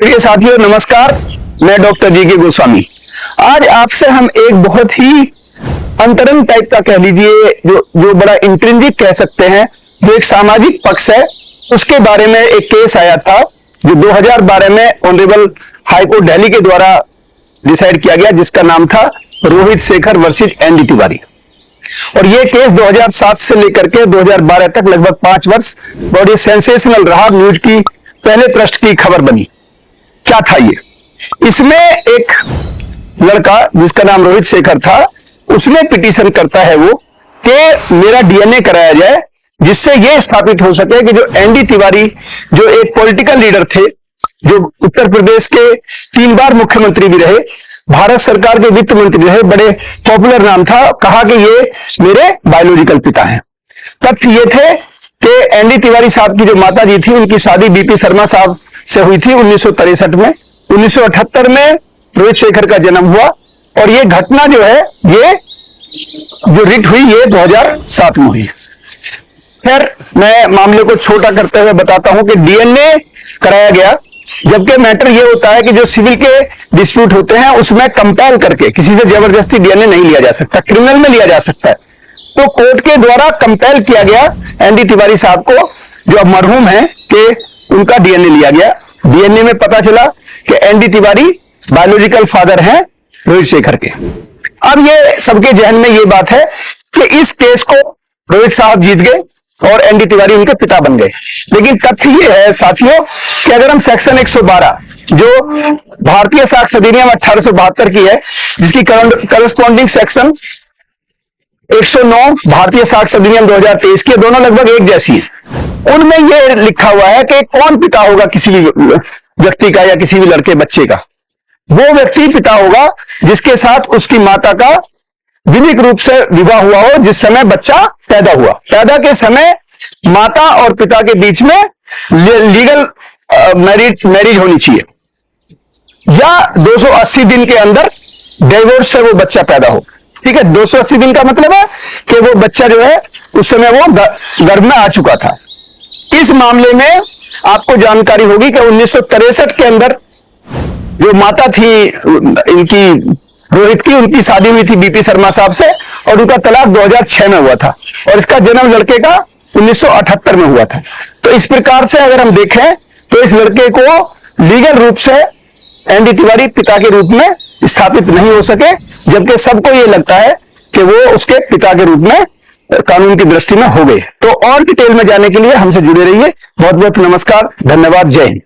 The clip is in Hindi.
प्रिय साथियों नमस्कार, मैं डॉक्टर जी.के. गोस्वामी। आज आपसे हम एक बहुत ही अंतरंग टाइप का कह लीजिए जो बड़ा इंट्रिंसिक कह सकते हैं, जो एक सामाजिक पक्ष है, उसके बारे में एक केस आया था जो 2012 में ऑनरेबल हाई कोर्ट दिल्ली के द्वारा डिसाइड किया गया, जिसका नाम था रोहित शेखर वर्सेस एनडी तिवारी। और यह केस 2007 से लेकर के 2012 तक लगभग 5 वर्ष बड़ी सेंसेशनल रहा, न्यूज की पहले पृष्ठ की खबर बनी। क्या था ये? इसमें एक लड़का जिसका नाम रोहित शेखर था, उसने पिटीशन करता है वो कि मेरा डीएनए कराया जाए, जिससे यह स्थापित हो सके कि जो एनडी तिवारी जो एक पॉलिटिकल लीडर थे, जो उत्तर प्रदेश के 3 बार मुख्यमंत्री भी रहे, भारत सरकार के वित्त मंत्री रहे, बड़े पॉपुलर नाम था, कहा कि ये मेरे बायोलॉजिकल पिता हैं। तथ्य ये थे कि एनडी तिवारी साहब की जो माता जी थी, उनकी शादी बीपी शर्मा साहब से हुई थी 1963 में। 1978 में रोहित शेखर का जन्म हुआ और ये घटना जो है, ये जो रिट हुई, ये 2007 में हुई। फिर मैं मामले को छोटा करते हुए बताता हूं कि डीएनए कराया गया, जबकि मैटर ये होता है कि जो सिविल के डिस्प्यूट होते हैं उसमें कंपेल करके किसी से जबरदस्ती डीएनए नहीं लिया जा सकता, क्रिमिनल में लिया जा सकता है। तो कोर्ट के द्वारा कंपेल किया गया एनडी तिवारी साहब को, जो अब मरहूम है, कि उनका डीएनए लिया गया। डीएनए में पता चला कि एनडी तिवारी बायोलॉजिकल फादर हैं रोहित शेखर के। अब ये सबके जहन में ये बात है कि इस केस को रोहित साहब जीत गए और एनडी तिवारी उनके पिता बन गए। लेकिन तथ्य ये है साथियों कि अगर हम सेक्शन 112 जो भारतीय साक्ष्य अधिनियम 1872 की है, जिसकी करस्पॉन्डिंग सेक्शन 109 भारतीय साक्ष्य अधिनियम 2023 की, दोनों लगभग एक जैसी है, उनमें यह लिखा हुआ है कि कौन पिता होगा किसी भी व्यक्ति का या किसी भी लड़के बच्चे का। वो व्यक्ति पिता होगा जिसके साथ उसकी माता का विधिक रूप से विवाह हुआ हो, जिस समय बच्चा पैदा हुआ। पैदा के समय माता और पिता के बीच में लीगल मैरिज होनी चाहिए, या 280 दिन के अंदर डिवोर्स से वो बच्चा पैदा हो। ठीक है, 280 दिन का मतलब है कि वो बच्चा जो है उस समय वो गर्भ में आ चुका था। इस मामले में आपको जानकारी होगी कि 1963 के अंदर जो माता थी इनकी रोहित की, उनकी शादी हुई थी बीपी शर्मा साहब से और उनका तलाक 2006 में हुआ था और इसका जन्म लड़के का 1978 में हुआ था। तो इस प्रकार से अगर हम देखें तो इस लड़के को लीगल रूप से एनडी तिवारी पिता के रूप में स्थापित नहीं हो सके, जबकि सबको यह लगता है कि वो उसके पिता के रूप में कानून की दृष्टि में हो गए। तो और डिटेल में जाने के लिए हमसे जुड़े रहिए। बहुत बहुत नमस्कार, धन्यवाद, जय हिंद।